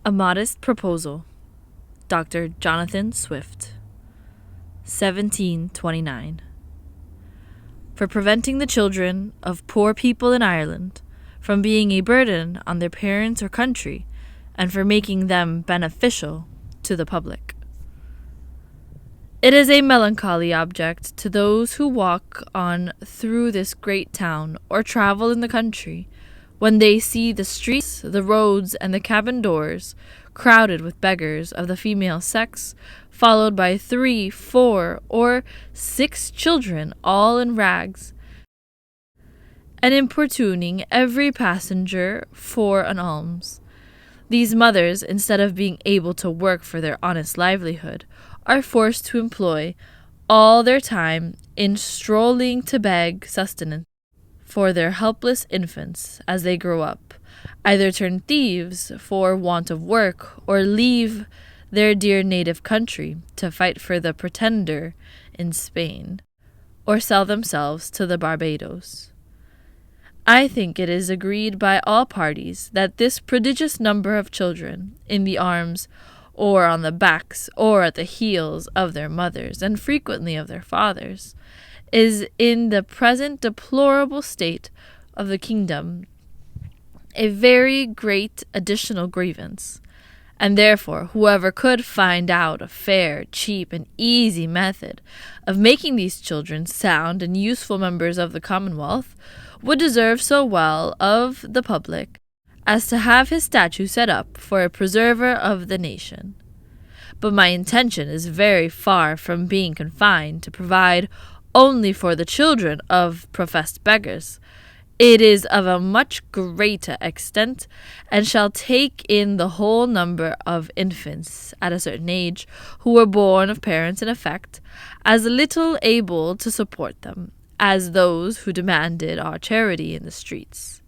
A Modest Proposal, Dr. Jonathan Swift, 1729. For preventing the children of poor people in Ireland from being a burden on their parents or country, and for making them beneficial to the public. It is a melancholy object to those who walk on through this great town or travel in the country, when they see the streets, the roads, and the cabin doors crowded with beggars of the female sex, followed by 3, 4, or 6 children, all in rags, and importuning every passenger for an alms. These mothers, instead of being able to work for their honest livelihood, are forced to employ all their time in strolling to beg sustenance for their helpless infants as they grow up, either turn thieves for want of work, or leave their dear native country to fight for the Pretender in Spain, or sell themselves to the Barbados. I think it is agreed by all parties that this prodigious number of children, in the arms, or on the backs, or at the heels of their mothers, and frequently of their fathers, is in the present deplorable state of the kingdom a very great additional grievance, and therefore whoever could find out a fair, cheap, and easy method of making these children sound and useful members of the Commonwealth would deserve so well of the public as to have his statue set up for a preserver of the nation. But my intention is very far from being confined to provide only for the children of professed beggars. It is of a much greater extent, and shall take in the whole number of infants at a certain age, who were born of parents in effect as little able to support them as those who demanded our charity in the streets.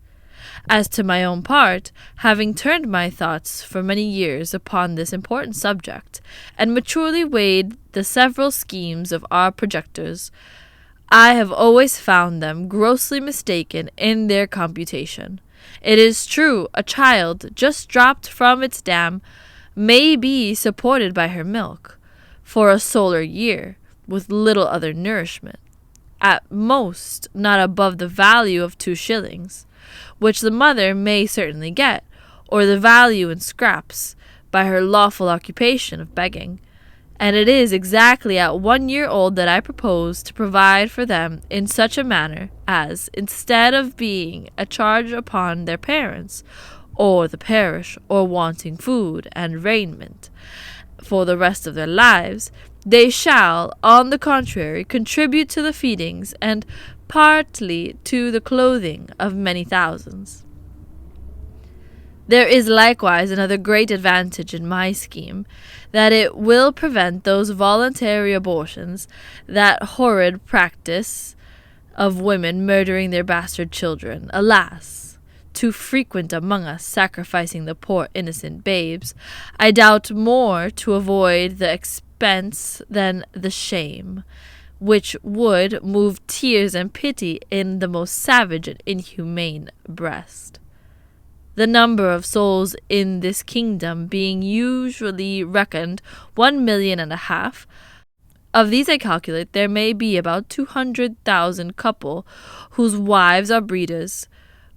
As to my own part, having turned my thoughts for many years upon this important subject, and maturely weighed the several schemes of our projectors, I have always found them grossly mistaken in their computation. It is true, a child just dropped from its dam may be supported by her milk for a solar year, with little other nourishment, at most not above the value of 2 shillings, which the mother may certainly get, or the value in scraps, by her lawful occupation of begging. And it is exactly at 1 year old that I propose to provide for them in such a manner as, instead of being a charge upon their parents, or the parish, or wanting food and raiment for the rest of their lives, they shall, on the contrary, contribute to the feedings and partly to the clothing of many thousands. There is likewise another great advantage in my scheme, that it will prevent those voluntary abortions, that horrid practice of women murdering their bastard children, alas, too frequent among us, sacrificing the poor innocent babes, I doubt more to avoid the expense than the shame, which would move tears and pity in the most savage and inhumane breast. The number of souls in this kingdom being usually reckoned 1.5 million, of these I calculate there may be about 200,000 couple whose wives are breeders,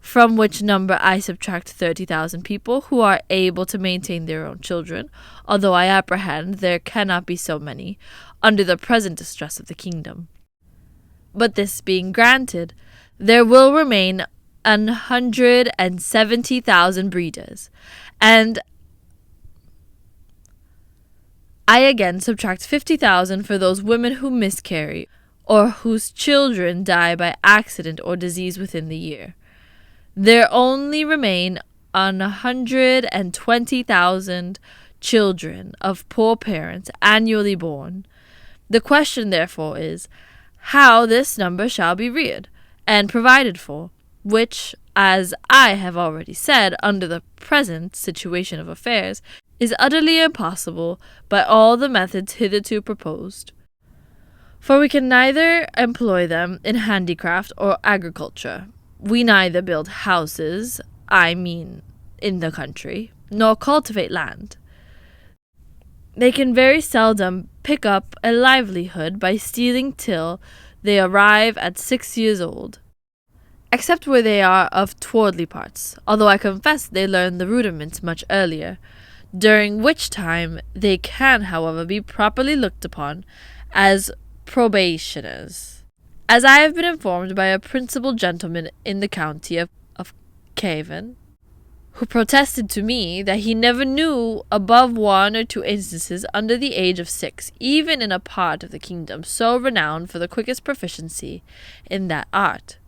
from which number I subtract 30,000 people who are able to maintain their own children, although I apprehend there cannot be so many under the present distress of the kingdom. But this being granted, there will remain 170,000 breeders, and I again subtract 50,000 for those women who miscarry, or whose children die by accident or disease within the year. There only remain 120,000 children of poor parents annually born. The question, therefore, is how this number shall be reared and provided for, which, as I have already said, under the present situation of affairs, is utterly impossible by all the methods hitherto proposed. For we can neither employ them in handicraft or agriculture. We neither build houses, I mean in the country, nor cultivate land. They can very seldom pick up a livelihood by stealing till they arrive at 6 years old, except where they are of towardly parts, although I confess they learn the rudiments much earlier, during which time they can, however, be properly looked upon as probationers. As I have been informed by a principal gentleman in the county of Cavan, who protested to me that he never knew above 1 or 2 instances under the age of 6, even in a part of the kingdom so renowned for the quickest proficiency in that art.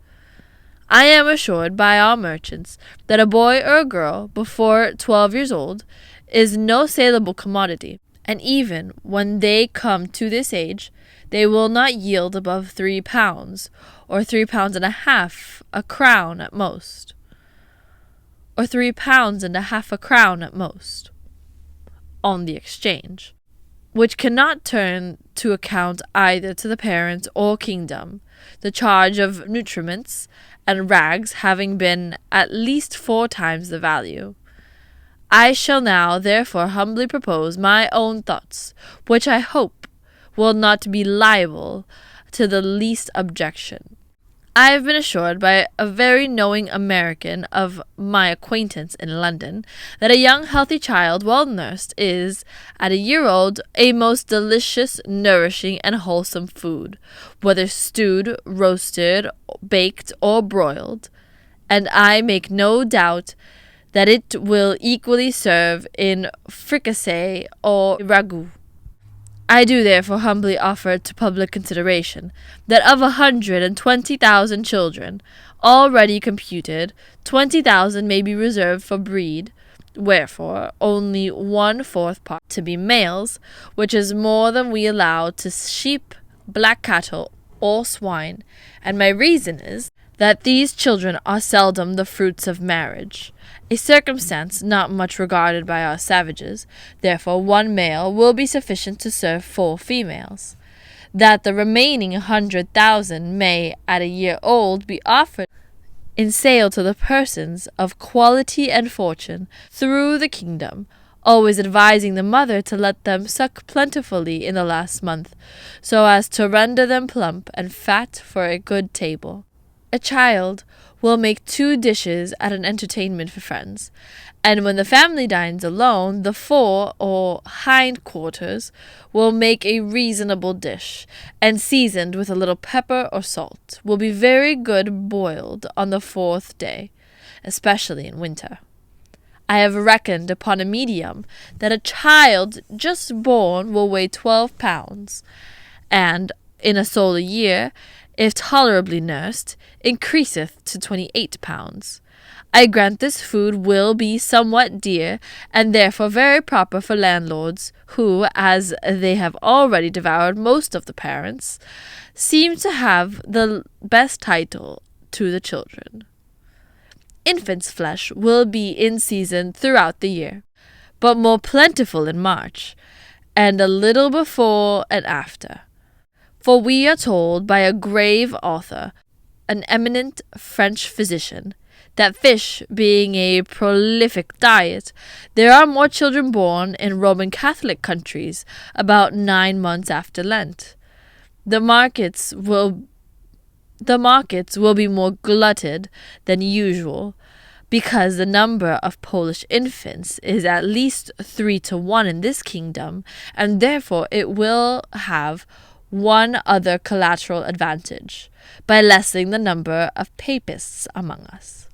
I am assured by all merchants that a boy or a girl before 12 years old is no saleable commodity, and even when they come to this age, they will not yield above 3 pounds, or 3.5 pounds a crown at most, or 3.5 pounds a crown at most, on the exchange, which cannot turn to account either to the parents or kingdom, the charge of nutriments and rags having been at least 4 times the value. I shall now therefore humbly propose my own thoughts, which I hope will not be liable to the least objection. I have been assured by a very knowing American of my acquaintance in London that a young healthy child, well nursed, is, at a year old, a most delicious, nourishing, and wholesome food, whether stewed, roasted, baked, or broiled, and I make no doubt that it will equally serve in fricassee or ragout. I do therefore humbly offer to public consideration that of 120,000 children already computed, 20,000 may be reserved for breed, wherefore only 1/4 part to be males, which is more than we allow to sheep, black cattle, or swine, and my reason is that these children are seldom the fruits of marriage, a circumstance not much regarded by our savages. Therefore 1 male will be sufficient to serve 4 females, that the remaining 100,000 may, at a year old, be offered in sale to the persons of quality and fortune through the kingdom, always advising the mother to let them suck plentifully in the last month, so as to render them plump and fat for a good table. A child will make 2 dishes at an entertainment for friends, and when the family dines alone, the fore or hind quarters will make a reasonable dish, and seasoned with a little pepper or salt, will be very good boiled on the 4th day, especially in winter. I have reckoned upon a medium that a child just born will weigh 12 pounds, and in a sole a year, if tolerably nursed, increaseth to 28 pounds. I grant this food will be somewhat dear, and therefore very proper for landlords, who, as they have already devoured most of the parents, seem to have the best title to the children. Infant's flesh will be in season throughout the year, but more plentiful in March, and a little before and after. For we are told by a grave author, an eminent French physician, that fish being a prolific diet, there are more children born in Roman Catholic countries about 9 months after Lent. The markets will be more glutted than usual, because the number of Polish infants is at least 3 to 1 in this kingdom, and therefore it will have one other collateral advantage, by lessening the number of papists among us.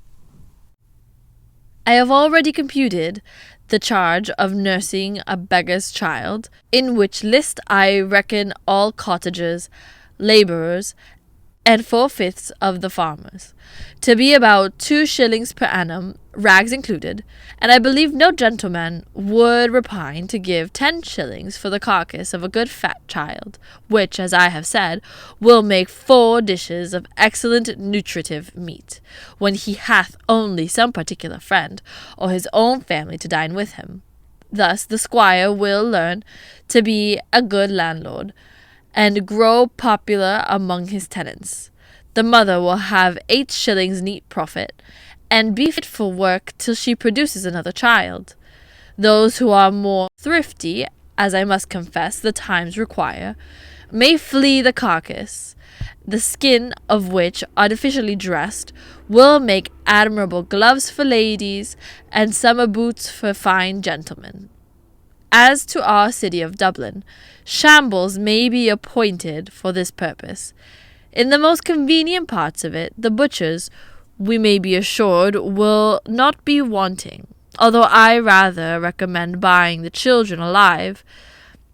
I have already computed the charge of nursing a beggar's child, in which list I reckon all cottagers, labourers, and 4/5 of the farmers, to be about 2 shillings per annum, rags included, and I believe no gentleman would repine to give 10 shillings for the carcass of a good fat child, which, as I have said, will make 4 dishes of excellent nutritive meat, when he hath only some particular friend, or his own family to dine with him. Thus the squire will learn to be a good landlord, and grow popular among his tenants. The mother will have 8 shillings neat profit, and be fit for work till she produces another child. Those who are more thrifty, as I must confess the times require, may flee the carcass, the skin of which, artificially dressed, will make admirable gloves for ladies and summer boots for fine gentlemen. As to our city of Dublin, shambles may be appointed for this purpose. In the most convenient parts of it, the butchers, we may be assured, will not be wanting, although I rather recommend buying the children alive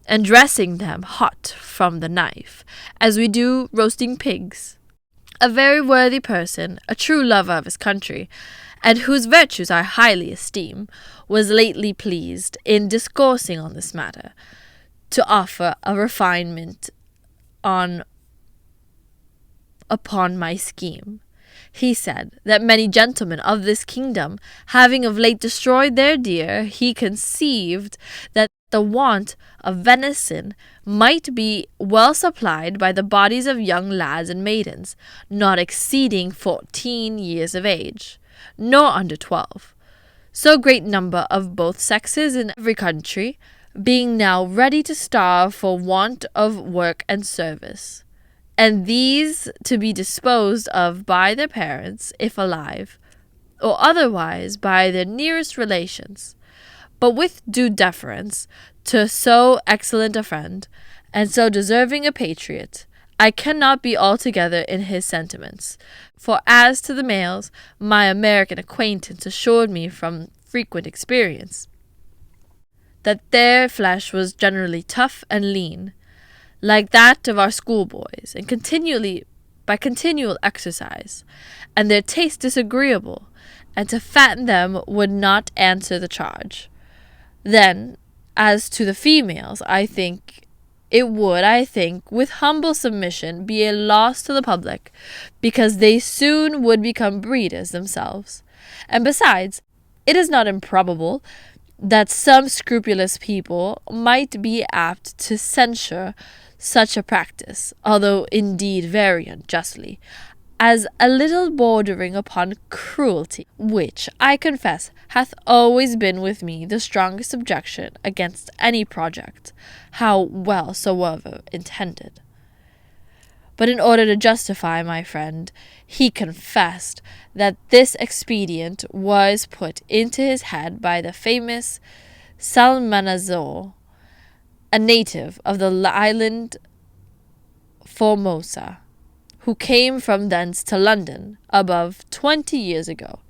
and dressing them hot from the knife, as we do roasting pigs. A very worthy person, a true lover of his country, and whose virtues I highly esteem, was lately pleased, in discoursing on this matter, to offer a refinement upon my scheme. He said that many gentlemen of this kingdom, having of late destroyed their deer, he conceived that the want of venison might be well supplied by the bodies of young lads and maidens, not exceeding 14 years of age, nor under 12. So great number of both sexes in every country, being now ready to starve for want of work and service, and these to be disposed of by their parents, if alive, or otherwise by their nearest relations, but with due deference to so excellent a friend, and so deserving a patriot, I cannot be altogether in his sentiments. For as to the males, my American acquaintance assured me from frequent experience that their flesh was generally tough and lean, like that of our schoolboys, and by continual exercise, and their taste disagreeable, and to fatten them would not answer the charge. Then, as to the females, I think it would, with humble submission, be a loss to the public, because they soon would become breeders themselves. And besides, it is not improbable that some scrupulous people might be apt to censure such a practice, although indeed very unjustly, as a little bordering upon cruelty, which, I confess, hath always been with me the strongest objection against any project, how well soever intended. But in order to justify my friend, he confessed that this expedient was put into his head by the famous Salmanazar, a native of the island Formosa, who came from thence to London above 20 years ago,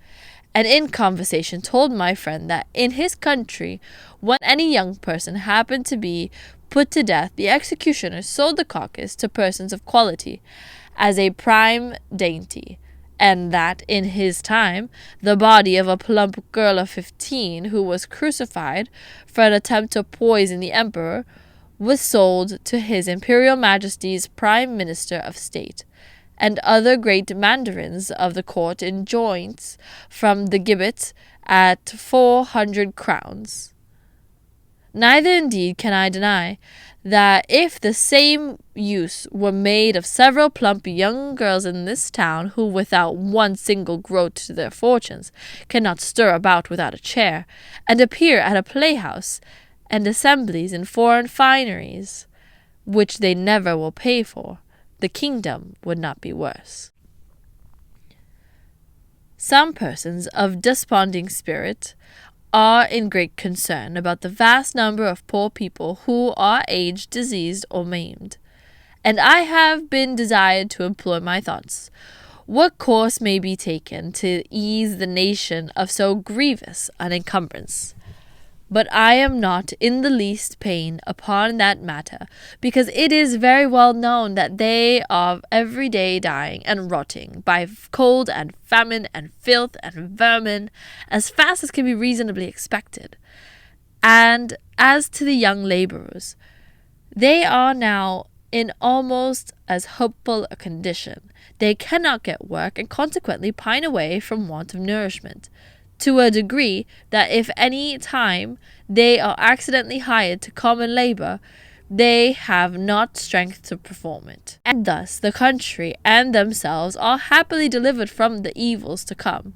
and in conversation told my friend that in his country, when any young person happened to be put to death, the executioners sold the carcass to persons of quality as a prime dainty, and that in his time the body of a plump girl of 15 who was crucified for an attempt to poison the emperor was sold to his Imperial Majesty's Prime Minister of State, and other great mandarins of the court in joints from the gibbet at 400 crowns. Neither indeed can I deny that if the same use were made of several plump young girls in this town, who without one single groat to their fortunes cannot stir about without a chair, and appear at a playhouse and assemblies in foreign fineries, which they never will pay for, the kingdom would not be worse. Some persons of desponding spirit are in great concern about the vast number of poor people who are aged, diseased, or maimed, and I have been desired to employ my thoughts what course may be taken to ease the nation of so grievous an encumbrance. But I am not in the least pain upon that matter, because it is very well known that they are every day dying and rotting by cold and famine and filth and vermin, as fast as can be reasonably expected. And as to the young labourers, they are now in almost as hopeful a condition. They cannot get work, and consequently pine away from want of nourishment, to a degree that if any time they are accidentally hired to common labour, they have not strength to perform it. And thus the country and themselves are happily delivered from the evils to come.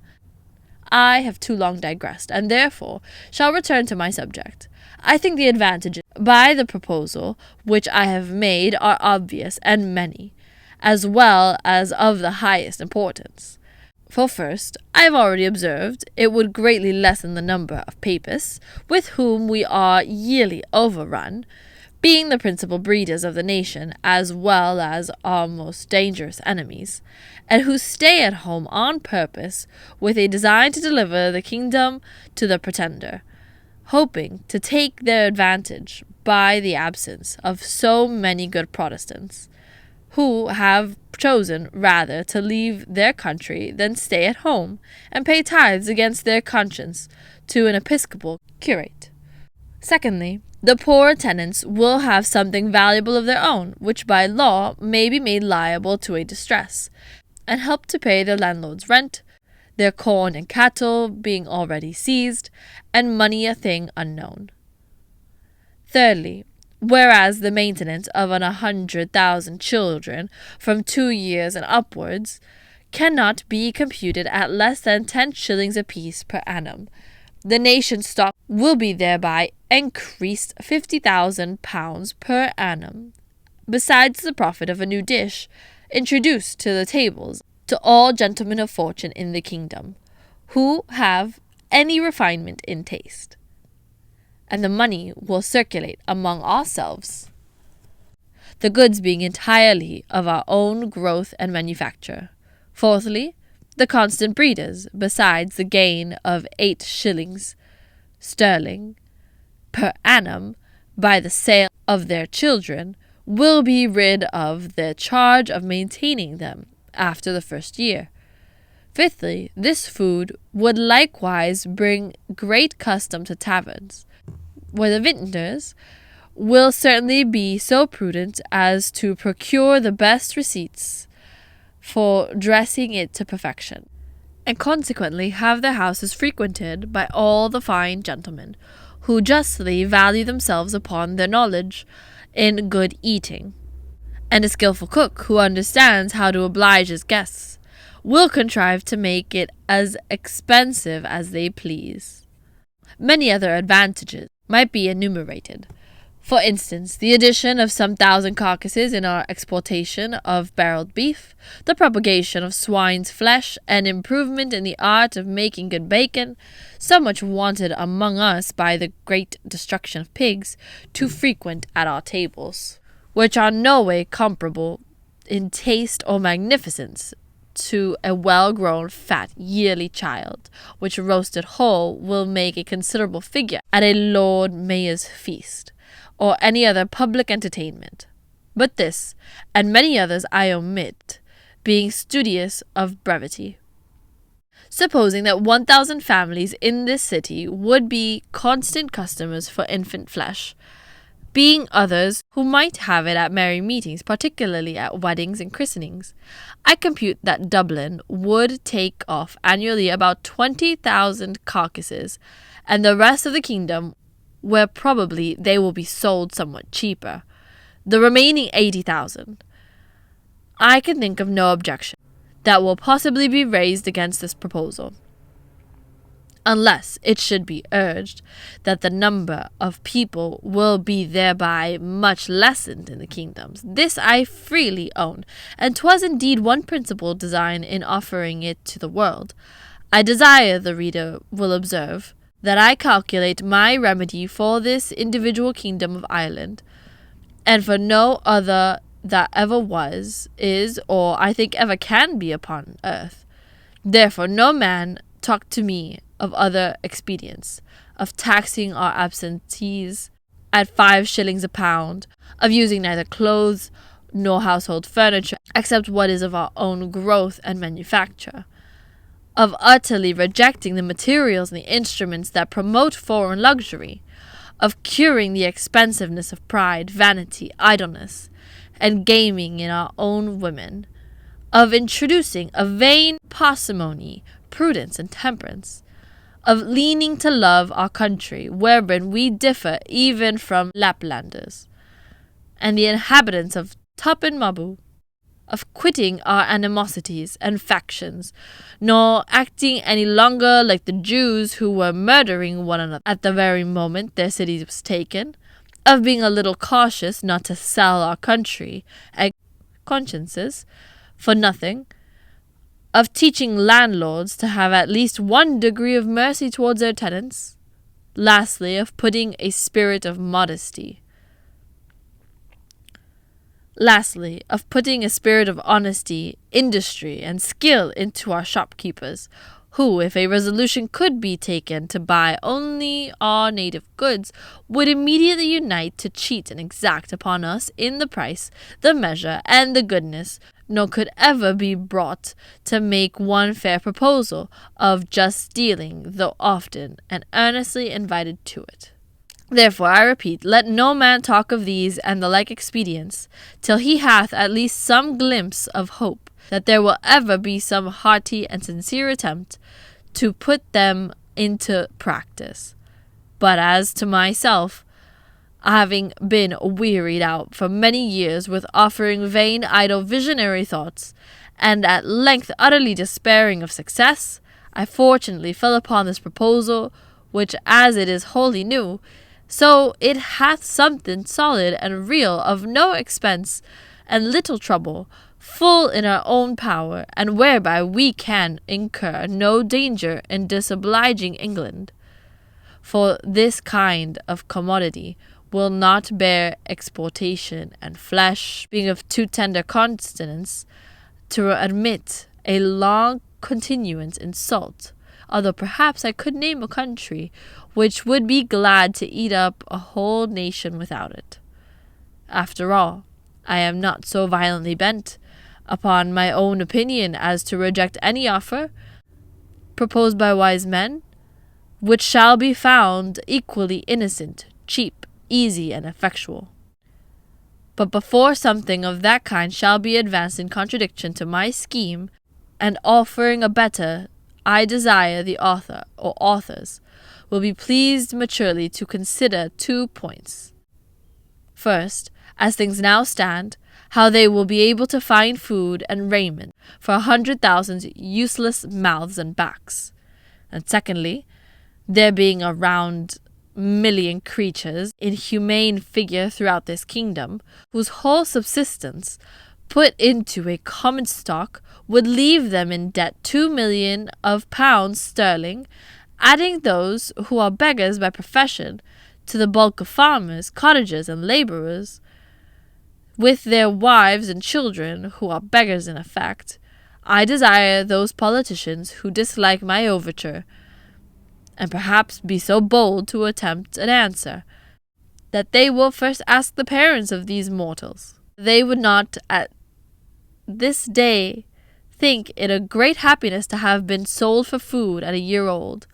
I have too long digressed, and therefore shall return to my subject. I think the advantages by the proposal which I have made are obvious and many, as well as of the highest importance. For first, I have already observed, it would greatly lessen the number of papists with whom we are yearly overrun, being the principal breeders of the nation, as well as our most dangerous enemies, and who stay at home on purpose with a design to deliver the kingdom to the pretender, hoping to take their advantage by the absence of so many good Protestants, who have chosen rather to leave their country than stay at home and pay tithes against their conscience to an episcopal curate. Secondly, the poor tenants will have something valuable of their own, which by law may be made liable to a distress, and help to pay their landlord's rent, their corn and cattle being already seized, and money a thing unknown. Thirdly, whereas the maintenance of 100,000 children from 2 years and upwards cannot be computed at less than 10 shillings apiece per annum, the nation's stock will be thereby increased £50,000 per annum, besides the profit of a new dish introduced to the tables to all gentlemen of fortune in the kingdom, who have any refinement in taste, and the money will circulate among ourselves, the goods being entirely of our own growth and manufacture. Fourthly, the constant breeders, besides the gain of 8 shillings sterling per annum by the sale of their children, will be rid of their charge of maintaining them after the first year. Fifthly, this food would likewise bring great custom to taverns, where the vintners will certainly be so prudent as to procure the best receipts for dressing it to perfection, and consequently have their houses frequented by all the fine gentlemen, who justly value themselves upon their knowledge in good eating, and a skilful cook, who understands how to oblige his guests, will contrive to make it as expensive as they please. Many other advantages might be enumerated. For instance, the addition of some 1,000 carcasses in our exportation of barreled beef, the propagation of swine's flesh, and improvement in the art of making good bacon, so much wanted among us by the great destruction of pigs, too frequent at our tables, which are no way comparable in taste or magnificence to a well-grown fat yearly child, which roasted whole will make a considerable figure at a Lord Mayor's feast, or any other public entertainment. But this, and many others, I omit, being studious of brevity. Supposing that 1,000 families in this city would be constant customers for infant flesh, being others who might have it at merry meetings, particularly at weddings and christenings, I compute that Dublin would take off annually about 20,000 carcasses, and the rest of the kingdom, where probably they will be sold somewhat cheaper, the remaining 80,000. I can think of no objection that will possibly be raised against this proposal, unless it should be urged that the number of people will be thereby much lessened in the kingdoms. This I freely own, and 'twas indeed one principal design in offering it to the world. I desire the reader will observe that I calculate my remedy for this individual kingdom of Ireland, and for no other that ever was, is, or I think ever can be upon earth. Therefore no man talk to me of other expedients, of taxing our absentees at 5 shillings a pound, of using neither clothes nor household furniture, except what is of our own growth and manufacture, of utterly rejecting the materials and the instruments that promote foreign luxury, of curing the expensiveness of pride, vanity, idleness, and gaming in our own women, of introducing a vain parsimony, prudence, and temperance, of leaning to love our country, wherein we differ even from Laplanders, and the inhabitants of Tuppen Mabu, of quitting our animosities and factions, nor acting any longer like the Jews who were murdering one another at the very moment their city was taken, of being a little cautious not to sell our country and consciences for nothing, of teaching landlords to have at least one degree of mercy towards their tenants, lastly, of putting a spirit of modesty. Lastly, of putting a spirit of honesty, industry, and skill into our shopkeepers, who, if a resolution could be taken to buy only our native goods, would immediately unite to cheat and exact upon us in the price, the measure, and the goodness, nor could ever be brought to make one fair proposal of just dealing, though often and earnestly invited to it. Therefore, I repeat, let no man talk of these and the like expedients, till he hath at least some glimpse of hope that there will ever be some hearty and sincere attempt to put them into practice. But as to myself, having been wearied out for many years with offering vain, idle, visionary thoughts, and at length utterly despairing of success, I fortunately fell upon this proposal, which, as it is wholly new, so it hath something solid and real, of no expense and little trouble, full in our own power, and whereby we can incur no danger in disobliging England. For this kind of commodity will not bear exportation, and flesh, being of too tender consistence to admit a long continuance in salt, although perhaps I could name a country which would be glad to eat up a whole nation without it. After all, I am not so violently bent upon my own opinion as to reject any offer proposed by wise men, which shall be found equally innocent, cheap, easy, and effectual. But before something of that kind shall be advanced in contradiction to my scheme, and offering a better, I desire the author or authors will be pleased maturely to consider 2 points. First, as things now stand, how they will be able to find food and raiment for 100,000 useless mouths and backs. And secondly, there being a round million creatures in humane figure throughout this kingdom, whose whole subsistence, put into a common stock, would leave them in debt 2,000,000 of pounds sterling, adding those who are beggars by profession to the bulk of farmers, cottagers, and labourers, with their wives and children, who are beggars in effect. I desire those politicians who dislike my overture, and perhaps be so bold to attempt an answer, that they will first ask the parents of these mortals. They would not at this day think it a great happiness to have been sold for food at a year old,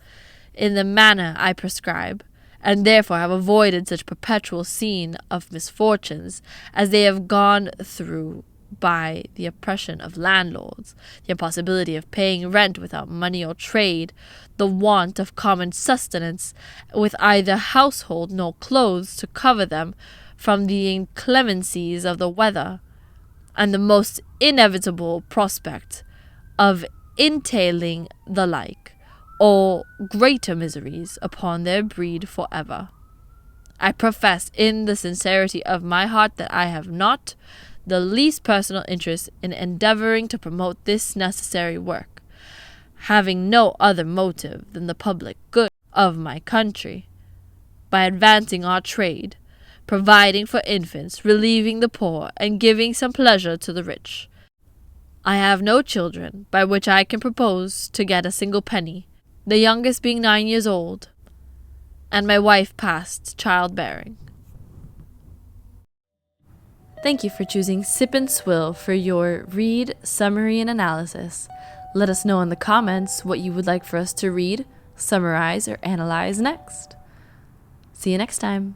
in the manner I prescribe, and therefore have avoided such perpetual scene of misfortunes as they have gone through by the oppression of landlords, the impossibility of paying rent without money or trade, the want of common sustenance, with either household nor clothes to cover them from the inclemencies of the weather, and the most inevitable prospect of entailing the like, or greater miseries, upon their breed for ever. I profess in the sincerity of my heart that I have not the least personal interest in endeavouring to promote this necessary work, having no other motive than the public good of my country, by advancing our trade, providing for infants, relieving the poor, and giving some pleasure to the rich. I have no children by which I can propose to get a single penny, the youngest being 9 years old, and my wife past childbearing. Thank you for choosing Sip and Swill for your read, summary, and analysis. Let us know in the comments what you would like for us to read, summarize, or analyze next. See you next time.